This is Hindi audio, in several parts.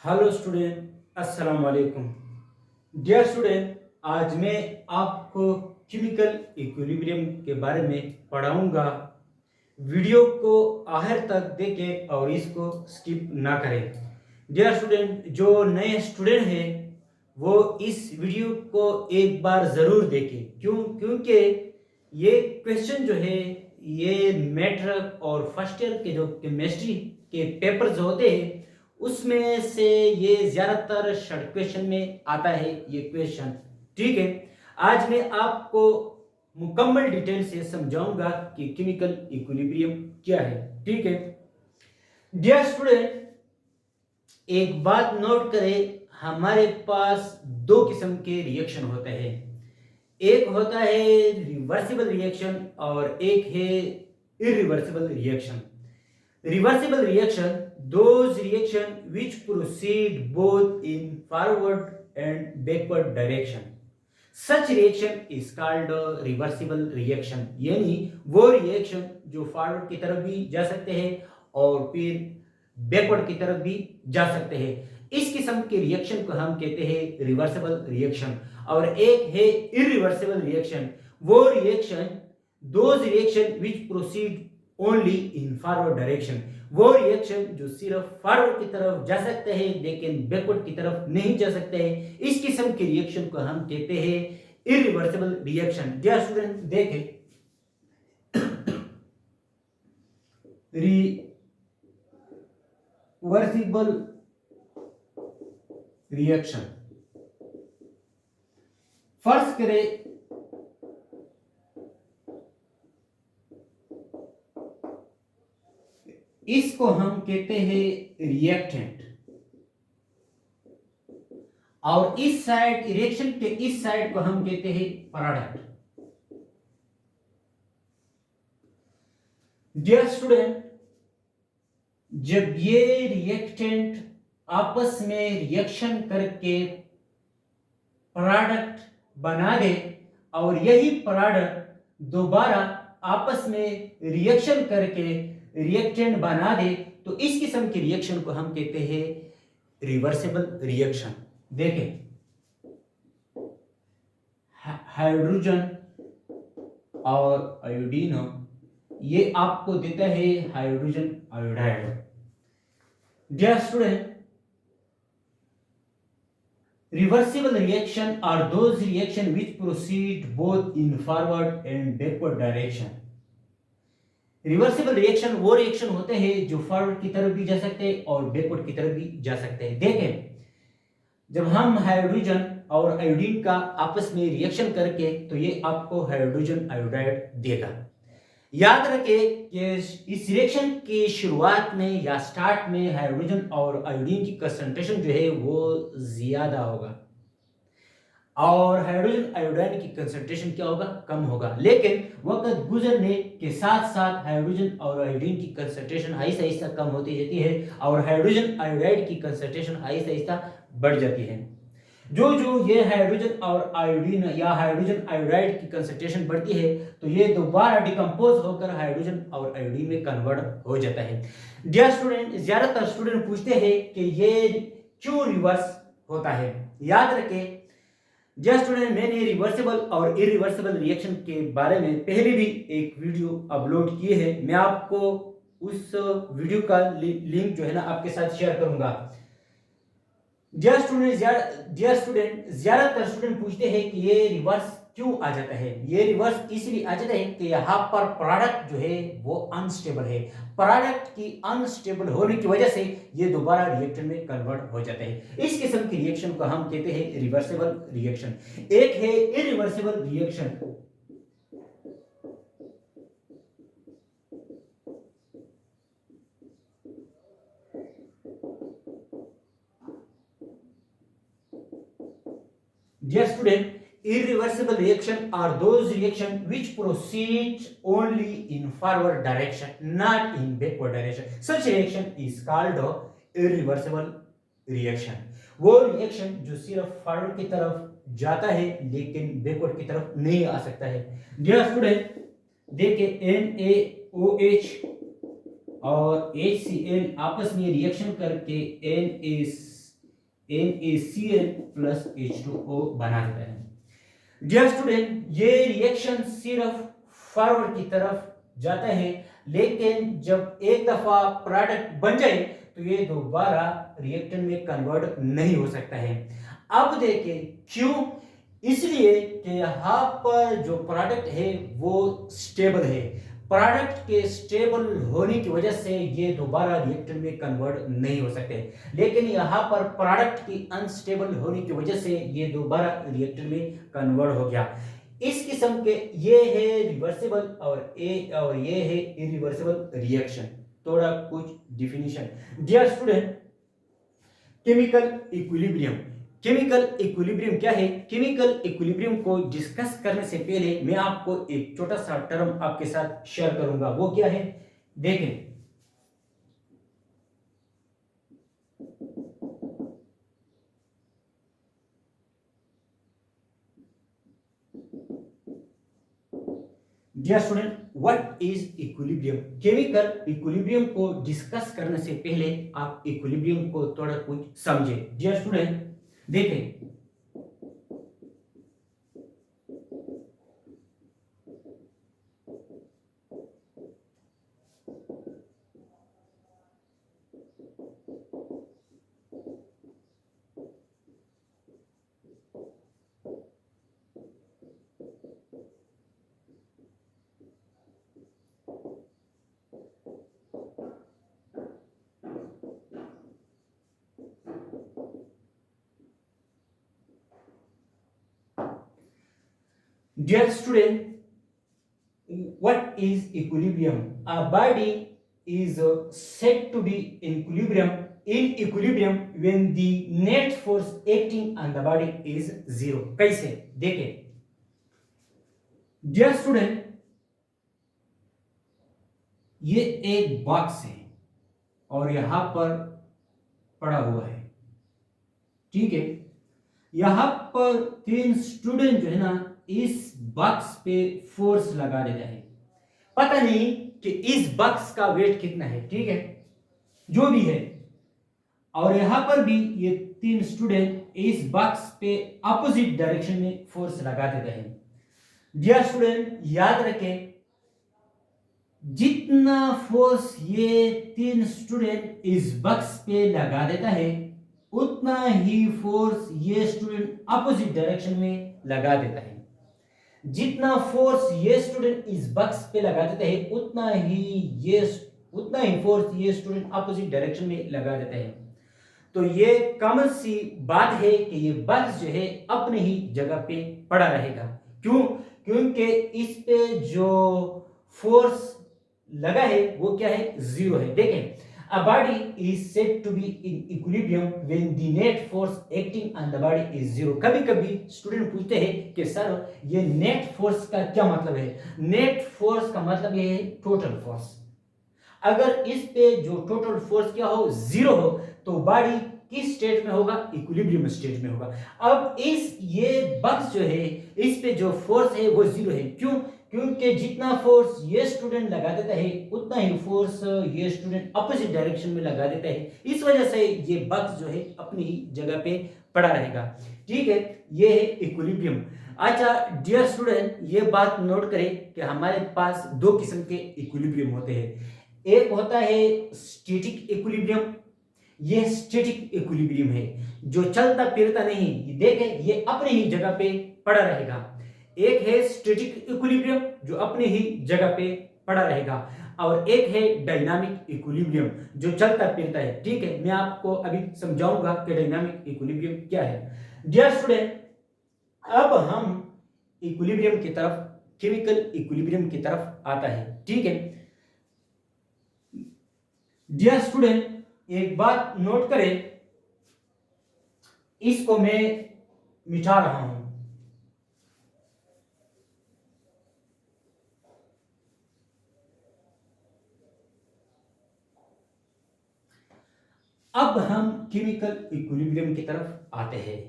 हेलो स्टूडेंट, अस्सलाम वालेकुम। डियर स्टूडेंट, आज मैं आपको केमिकल इक्विलिब्रियम के बारे में पढ़ाऊंगा। वीडियो को आखिर तक देखें और इसको स्किप ना करें। डियर स्टूडेंट, जो नए स्टूडेंट हैं वो इस वीडियो को एक बार ज़रूर देखें। क्योंकि ये क्वेश्चन जो है ये मैट्रिक और फर्स्ट ईयर के जो केमिस्ट्री के पेपर्स होते हैं उसमें से ये ज़्यादातर शॉर्ट क्वेश्चन में आता है ये क्वेश्चन। ठीक है, आज मैं आपको मुकम्मल डिटेल से समझाऊंगा कि केमिकल इक्विलिब्रियम क्या है। ठीक है डियर स्टूडेंट, एक बात नोट करें, हमारे पास दो किस्म के रिएक्शन होते हैं। एक होता है रिवर्सिबल रिएक्शन और एक है irreversible reaction. Reversible reaction, those reaction which proceed both in forward and backward direction. Such reaction is called a reversible reaction. यानी वो रिएक्शन जो फॉरवर्ड की तरफ भी जा सकते हैं और फिर बैकवर्ड की तरफ भी जा सकते हैं। इस किस्म के रिएक्शन को हम कहते हैं रिवर्सिबल रिएक्शन। और एक है इरिवर्सिबल रिएक्शन। वो reaction those reaction which proceed only in forward direction. वो रिएक्शन जो सिर्फ फॉरवर्ड की तरफ जा सकते हैं लेकिन बैकवर्ड की तरफ नहीं जा सकते हैं। इस किस्म के रिएक्शन को हम कहते हैं इरिवर्सिबल रिएक्शन। डियर स्टूडेंट, देखें रिवर्सिबल रिएक्शन, फर्ज करें इसको हम कहते हैं रिएक्टेंट और इस साइड रिएक्शन के इस साइड को हम कहते हैं प्रोडक्ट। डियर स्टूडेंट, जब ये रिएक्टेंट आपस में रिएक्शन करके प्रोडक्ट बना दे और यही प्रोडक्ट दोबारा आपस में रिएक्शन करके रिएक्टेंट बना दे तो इस किस्म के रिएक्शन को हम कहते हैं रिवर्सिबल रिएक्शन। देखें, हाइड्रोजन और आयोडीन ये आपको देता है hydrogen iodide. Dear student, reversible reaction are those reaction which proceed both in forward and backward direction. Reversible reaction वो रिएक्शन होते हैं जो फॉरवर्ड की तरफ भी जा सकते हैं और बैकवर्ड की तरफ भी जा सकते हैं। देखें, जब हम हाइड्रोजन और आयोडीन का आपस में रिएक्शन करके तो ये आपको हाइड्रोजन आयोडाइड देगा। याद रखें कि इस रिएक्शन की शुरुआत में या स्टार्ट में हाइड्रोजन और आयोडीन की कंसंट्रेशन जो है वो ज्यादा होगा और हाइड्रोजन आयोडाइन की कंसंट्रेशन क्या होगा, कम होगा। लेकिन वक्त गुजरने के साथ साथ हाइड्रोजन और आयोडीन की कंसंट्रेशन आहिस्ता आहिस्ता कम होती जाती है और हाइड्रोजन आयोडाइड की कंसंट्रेशन आहिस्ता आहिस्ता बढ़ जाती है। जो जो ये हाइड्रोजन और आयोडीन या हाइड्रोजन आयोडाइड की कंसंट्रेशन बढ़ती है तो ये दोबारा डिकम्पोज होकर हाइड्रोजन और आयोडीन में कन्वर्ट हो जाता है। डियर स्टूडेंट, ज्यादातर स्टूडेंट पूछते हैं कि ये क्यों रिवर्स होता है। याद रखें डियर स्टूडेंट, मैंने रिवर्सिबल और इरिवर्सिबल रिएक्शन के बारे में पहले भी एक वीडियो अपलोड किए हैं। मैं आपको उस वीडियो का लिंक जो है ना आपके साथ शेयर करूंगा। डियर स्टूडेंट, ज्यादातर स्टूडेंट पूछते हैं कि ये रिवर्स क्यों आ जाता है। ये रिवर्स इसलिए आ जाता है कि यहाँ पर प्रोडक्ट जो है वो अनस्टेबल है। प्रोडक्ट की अनस्टेबल होने की वजह से ये दोबारा रिएक्शन में कन्वर्ट हो जाता है। इस किस्म की रिएक्शन को हम कहते हैं रिवर्सिबल रिएक्शन। एक है irreversible reaction. Dear student, irreversible reaction are those reaction which proceed only in forward direction, not in backward direction. Such reaction is called a irreversible reaction. वो रिएक्शन जो सिर्फ फॉरवर्ड की तरफ जाता है लेकिन बैकवर्ड की तरफ नहीं आ सकता है। डियर स्टूडेंट, देखिए NaOH और HCl आपस में रिएक्शन करके Na NaCl प्लस H2O बना देता है। डियर स्टूडेंट, ये रिएक्शन सिर्फ फॉरवर्ड की तरफ जाता है, लेकिन जब एक दफा प्रोडक्ट बन जाए तो ये दोबारा रिएक्टेंट में कन्वर्ट नहीं हो सकता है। अब देखें क्यों। इसलिए कि यहाँ पर जो प्रोडक्ट है वो स्टेबल है। प्रोडक्ट के स्टेबल होने की वजह से ये दोबारा रिएक्टर में कन्वर्ट नहीं हो सकते, लेकिन यहाँ पर प्रोडक्ट की अनस्टेबल होने की वजह से ये दोबारा रिएक्टर में कन्वर्ट हो गया। इस किस्म के ये है रिवर्सिबल और ये है इरिवर्सिबल रिएक्शन। थोड़ा कुछ definition. Dear student, chemical equilibrium. Chemical equilibrium क्या है? केमिकल इक्विलिब्रियम को डिस्कस करने से पहले मैं आपको एक छोटा सा टर्म आपके साथ शेयर करूंगा। वो क्या है देखें। Dear student, what is equilibrium? Chemical equilibrium को डिस्कस करने से पहले आप इक्विलिब्रियम को थोड़ा कुछ समझे। डियर स्टूडेंट देखें, dear student, what is equilibrium? A body is said to be in equilibrium when the net force acting on the body is zero. कैसे देखें। डियर स्टूडेंट, ये एक बॉक्स है और यहां पर पड़ा हुआ है, ठीक है। यहां पर 3 स्टूडेंट जो है ना इस बॉक्स पे फोर्स लगा देता है। पता नहीं कि इस बॉक्स का वेट कितना है, ठीक है, जो भी है। और यहां पर भी ये 3 स्टूडेंट इस बॉक्स पे अपोजिट डायरेक्शन में फोर्स लगा देते हैं। डियर स्टूडेंट, याद रखें, जितना फोर्स ये 3 स्टूडेंट इस बॉक्स पे लगा देता है उतना ही फोर्स ये स्टूडेंट अपोजिट डायरेक्शन में लगा देता है। जितना फोर्स ये स्टूडेंट इस बॉक्स पे लगा देता है उतना ही फोर्स ये स्टूडेंट अपोजिट डायरेक्शन में लगा देता है। तो ये कॉमन सी बात है कि ये बॉक्स जो है अपनी ही जगह पे पड़ा रहेगा। क्यों? क्योंकि इस पे जो फोर्स लगा है वो क्या है? जीरो है। देखें, a body is said to be in equilibrium when the net force acting on the body is zero. कभी कभी स्टूडेंट पूछते हैं कि सर ये नेट फोर्स का क्या मतलब है? नेट फोर्स का मतलब ये है टोटल फोर्स। अगर इस पे जो टोटल फोर्स क्या हो? जीरो हो, तो बॉडी किस स्टेट में होगा? इक्विलिब्रियम स्टेट में होगा। अब ये बॉक्स जो है इस पे जो फोर्स है वो जीरो है। क्यों? क्योंकि जितना फोर्स ये स्टूडेंट लगा देता है उतना ही फोर्स ये स्टूडेंट अपोजिट डायरेक्शन में लगा देता है। इस वजह से ये बॉक्स जो है अपनी ही जगह पे पड़ा रहेगा, ठीक है। ये है इक्विलिब्रियम। अच्छा डियर स्टूडेंट, ये बात नोट करें कि हमारे पास 2 किस्म के इक्विलिब्रियम होते हैं। एक होता है स्टैटिक इक्विलिब्रियम। ये स्टैटिक इक्विलिब्रियम है जो चलता फिरता नहीं, देखें ये अपनी ही जगह पे पड़ा रहेगा। एक है स्टैटिक इक्विलिब्रियम जो अपनी ही जगह पे पड़ा रहेगा, और एक है डायनामिक इक्विलिब्रियम जो चलता फिरता है, ठीक है। मैं आपको अभी समझाऊंगा कि डायनामिक इक्विलिब्रियम क्या है। डियर स्टूडेंट, अब हम इक्विलिब्रियम की तरफ, केमिकल इक्विलिब्रियम की तरफ आता है, ठीक है। डियर स्टूडेंट, एक बात नोट करें, इसको मैं मिटा रहा हूं। अब हम केमिकल इक्विलिब्रियम की तरफ आते हैं।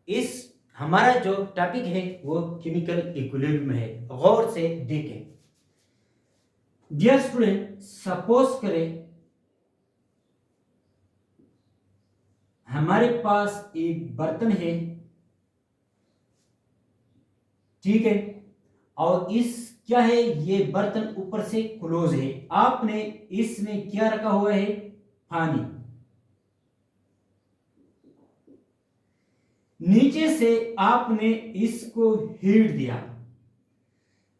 इस हमारा जो टॉपिक है वो केमिकल इक्विलिब्रियम है। गौर से देखें। डियर स्टूडेंट, सपोज करें हमारे पास एक बर्तन है, ठीक है, और इस क्या है, ये बर्तन ऊपर से क्लोज है। आपने इसमें क्या रखा हुआ है, पानी। नीचे से आपने इसको हीट दिया।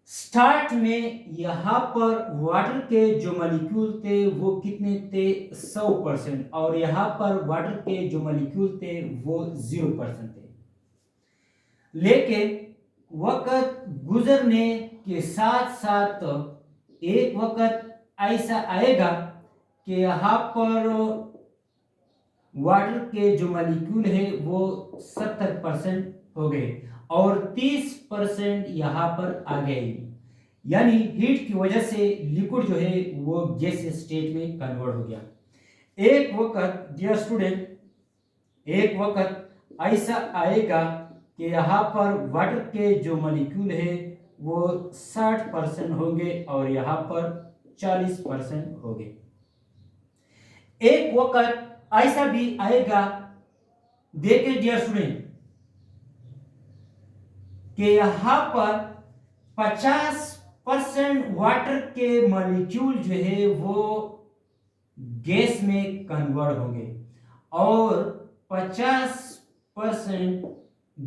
स्टार्ट में यहां पर वाटर के जो मॉलिक्यूल थे वो कितने थे, 100%, और यहां पर वाटर के जो मॉलिक्यूल थे वो 0% थे। लेकिन वक्त गुजरने के साथ साथ एक वक्त ऐसा आएगा कि यहाँ पर वाटर के जो मॉलिक्यूल है वो 70% हो गए और 30% यहाँ पर आ गए। यानी हीट की वजह से लिक्विड जो है वो गैस स्टेट में कन्वर्ट हो गया। एक वक्त डियर स्टूडेंट, एक वक्त ऐसा आएगा कि यहाँ पर वाटर के जो मॉलिक्यूल है वो 60% होंगे और यहाँ पर 40% होंगे। एक वक्त ऐसा भी आएगा, देखिए डियर स्टूडेंट, कि यहाँ पर 50% वाटर के मॉलिक्यूल जो है वो गैस में कन्वर्ट होंगे और 50%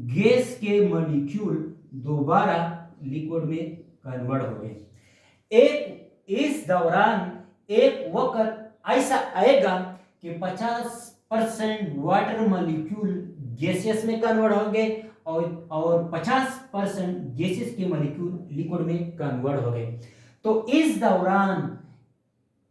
गैस के मॉलिक्यूल दोबारा लिक्विड में कन्वर्ट हो गए। इस दौरान एक वक्त ऐसा आएगा कि 50% वाटर मॉलिक्यूल गैसेस में कन्वर्ट होंगे और 50% गैसेस के मॉलिक्यूल लिक्विड में कन्वर्ट हो गए। तो इस दौरान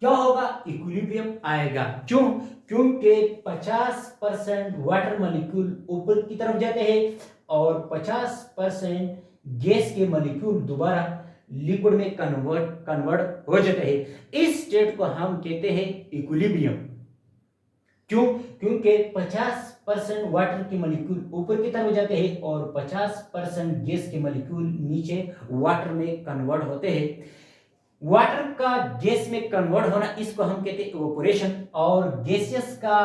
क्या होगा, इक्विलिब्रियम आएगा। क्यों? क्योंकि 50% वाटर मॉलिक्यूल ऊपर की तरफ जाते हैं और 50% गैस के मॉलिक्यूल दोबारा लिक्विड में कन्वर्ट हो जाते हैं। इस स्टेट को हम कहते हैं इक्विलिब्रियम। क्यों? क्योंकि 50% वाटर के मॉलिक्यूल ऊपर की तरफ जाते हैं और 50% गैस के मॉलिक्यूल नीचे वाटर में कन्वर्ट होते हैं। वाटर का गैस में कन्वर्ट होना, इसको हम कहते हैं इवेपोरेशन, और गैसेस का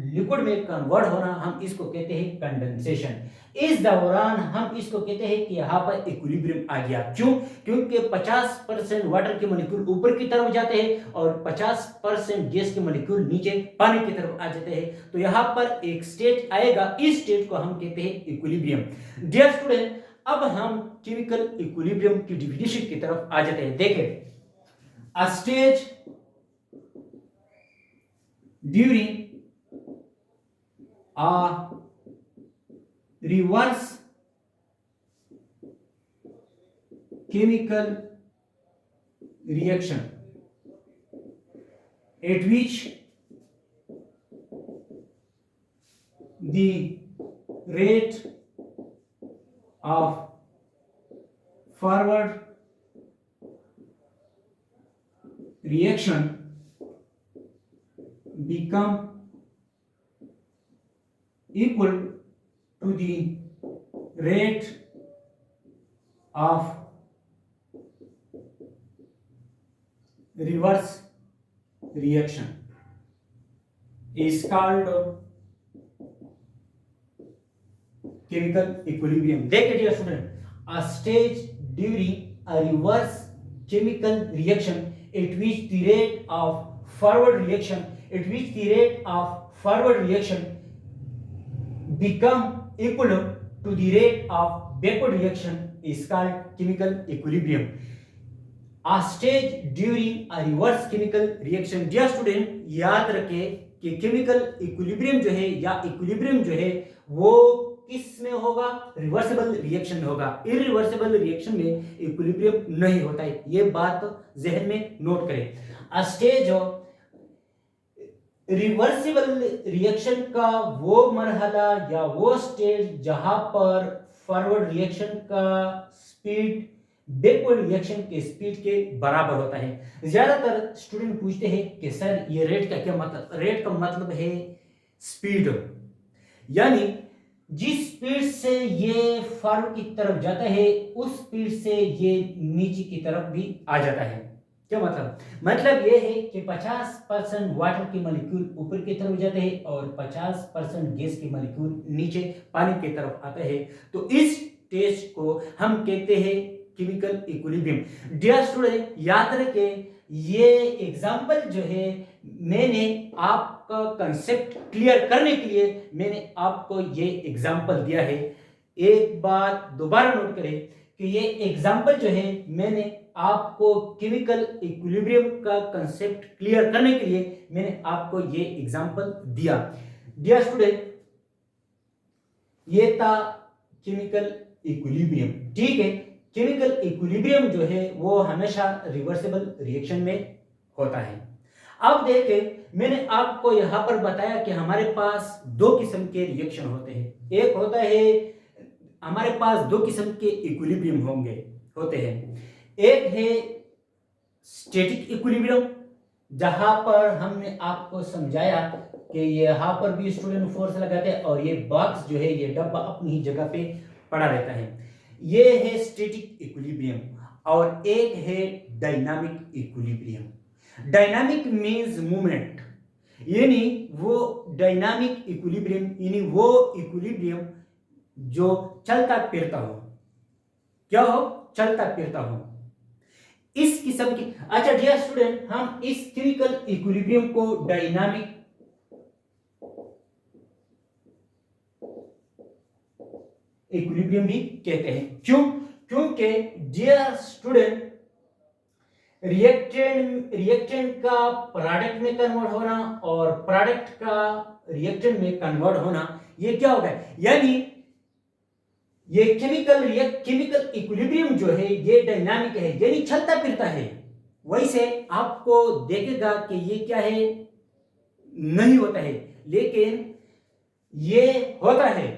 लिक्विड में कन्वर्ट होना हम इसको कहते हैं कंडेंसेशन। इस दौरान हम इसको कहते हैं कि यहाँ पर इक्विलिब्रियम आ गया। क्यों? क्योंकि 50% वाटर के मॉलिक्यूल ऊपर की तरफ जाते हैं और 50% गैस के मॉलिक्यूल नीचे पानी की तरफ आ जाते हैं। तो यहाँ पर एक स्टेट आएगा, इस स्टेट को हम कहते हैं इक्विलिब्रियम। डियर स्टूडेंट, अब हम केमिकल इक्विलिब्रियम की डिफिनेशन की तरफ आ जाते हैं। देखें, a stage during a reverse chemical reaction at which the rate of forward reaction become equal to the rate of reverse reaction is called chemical equilibrium. देखिए dear student, a stage during a reverse chemical reaction at which the rate of forward reaction become equal to the rate of backward reaction is called chemical equilibrium. A stage during a reverse chemical reaction, dear student, याद रखें कि केमिकल इक्विलिब्रियम जो है या इक्विलिब्रियम जो है वो किस में होगा, रिवर्सिबल रिएक्शन में होगा। इरिवर्सिबल रिएक्शन में इक्विलिब्रियम नहीं होता है, ये बात जहन में नोट करें। अ स्टेज ऑफ रिवर्सिबल रिएक्शन का वो मरहला या वो स्टेज जहां पर फॉरवर्ड रिएक्शन का स्पीड बैकवर्ड रिएक्शन के स्पीड के बराबर होता है। ज्यादातर स्टूडेंट पूछते हैं कि सर ये रेट का क्या मतलब, रेट का मतलब है स्पीड, यानी जिस स्पीड से ये फॉरवर्ड की तरफ जाता है उस स्पीड से ये नीचे की तरफ भी आ जाता है। क्या मतलब ये है कि 50% वाटर के मॉलिक्यूल ऊपर की तरफ जाते हैं और 50% गैस के मॉलिक्यूल नीचे पानी की तरफ आते हैं। तो इस टेस्ट को हम कहते हैं केमिकल इक्विलिब्रियम। डियर स्टूडेंट, याद रखें, ये एग्जाम्पल जो है मैंने आपका कंसेप्ट क्लियर करने के लिए मैंने आपको ये एग्जाम्पल दिया है। एक बात दोबारा नोट करें कि ये एग्जाम्पल जो है मैंने आपको केमिकल इक्विलिब्रियम का कंसेप्ट क्लियर करने के लिए मैंने आपको ये एग्जाम्पल दिया। डियर स्टूडेंट, ये था केमिकल इक्विलिब्रियम, ठीक है। केमिकल इक्विलिब्रियम जो है वो हमेशा रिवर्सिबल रिएक्शन में होता है। अब देखें, मैंने आपको यहां पर बताया कि हमारे पास दो किस्म के रिएक्शन होते हैं। एक होता है, हमारे पास दो किस्म के इक्विलिब्रियम होते हैं। एक है स्टैटिक इक्विलिब्रियम, जहां पर हमने आपको समझाया कि यहां पर भी स्टूडेंट फोर्स लगाते हैं और ये बॉक्स जो है, ये डब्बा अपनी ही जगह पे पड़ा रहता है। ये है स्टैटिक इक्विलिब्रियम। और एक है dynamic equilibrium. Dynamic means movement, यानी वो डायनामिक इक्विलिब्रियम यानी वो इक्विलिब्रियम जो चलता फिरता हो। क्या हो? चलता फिरता हो। इस किस्म की, अच्छा डियर स्टूडेंट, हम इस केमिकल इक्विलिब्रियम को डायनामिक इक्विलिब्रियम भी कहते हैं। क्यों? क्योंकि डियर स्टूडेंट, रिएक्टेंट का प्रोडक्ट में कन्वर्ट होना और प्रोडक्ट का रिएक्टेंट में कन्वर्ट होना, ये क्या होगा? यानी ये केमिकल इक्विलिब्रियम जो है ये डायनामिक है, यानी चलता फिरता है। वैसे आपको देखेगा कि ये क्या है, नहीं होता है, लेकिन ये होता है।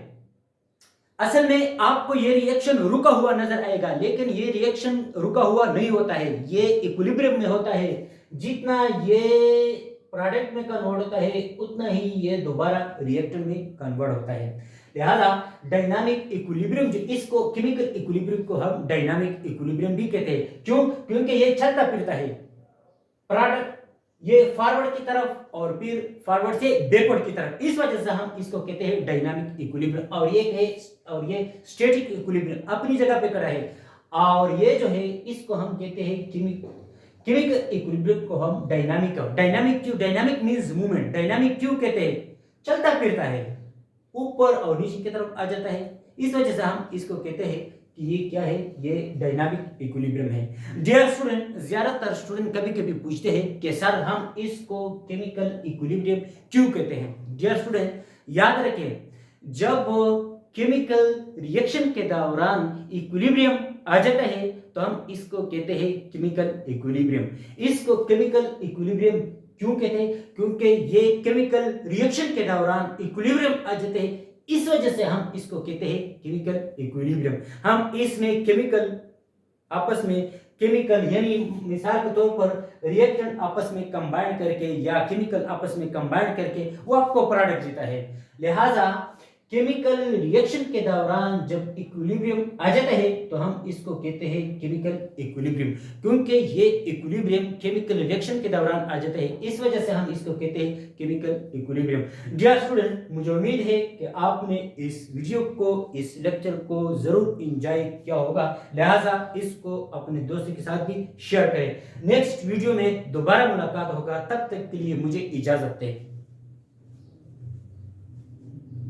असल में आपको ये रिएक्शन रुका हुआ नजर आएगा, लेकिन ये रिएक्शन रुका हुआ नहीं होता है, ये इक्विलिब्रियम में होता है। जितना ये प्रोडक्ट में कन्वर्ट होता है उतना ही ये दोबारा रिएक्टेंट में कन्वर्ट होता है। लिहाजा डायनामिक इक्विलिब्रियम, जो इसको केमिकल इक्विलिब्रियम को हम डायनामिक इक्विलिब्रियम भी कहते हैं। क्यों? क्योंकि ये चलता फिरता है। प्रोडक्ट ये फॉरवर्ड की तरफ और फिर फॉरवर्ड से बैकवर्ड की तरफ, इस वजह से हम इसको कहते हैं डायनामिक इक्विलिब्रियम। और ये स्टैटिक इक्विलिब्रियम अपनी जगह पे खड़ा है। और ये जो है इसको हम कहते हैं केमिकल इक्विलिब्रियम को हम डायनामिक क्यों? Dynamic means movement. डायनामिक क्यों कहते हैं? चलता फिरता है, ऊपर और नीचे की तरफ आ जाता है। इस वजह से हम इसको कहते हैं कि ये क्या है, ये डायनामिक इक्विलिब्रियम है। डियर स्टूडेंट, ज्यादातर स्टूडेंट कभी कभी पूछते हैं कि सर हम इसको केमिकल इक्विलिब्रियम क्यों कहते हैं? डियर स्टूडेंट, याद रखें, जब केमिकल रिएक्शन के दौरान इक्विलिब्रियम आ जाता है तो हम इसको कहते हैं केमिकल इक्विलिब्रियम। इसको केमिकल इक्विलिब्रियम क्यों कहते हैं? क्योंकि ये केमिकल रिएक्शन के दौरान इक्विलिब्रियम आ जाते हैं, इस वजह से हम इसको कहते हैं केमिकल इक्विलिब्रियम। हम इसमें केमिकल यानी मिसाल के तौर पर रिएक्टेंट आपस में कंबाइन करके या केमिकल आपस में कंबाइन करके वो आपको प्रोडक्ट देता है। लिहाजा केमिकल रिएक्शन के दौरान जब इक्विलिब्रियम आ जाता है तो हम इसको कहते हैं केमिकल इक्विलिब्रियम, क्योंकि ये इक्विलिब्रियम केमिकल रिएक्शन के दौरान आ जाता है, इस वजह से हम इसको कहते हैं केमिकल इक्विलिब्रियम। डियर स्टूडेंट, मुझे उम्मीद है कि आपने इस वीडियो को, इस लेक्चर को जरूर एंजॉय किया होगा। लिहाजा इसको अपने दोस्तों के साथ भी शेयर करें। नेक्स्ट वीडियो में दोबारा मुलाकात होगा, तब तक के लिए मुझे इजाजत दें।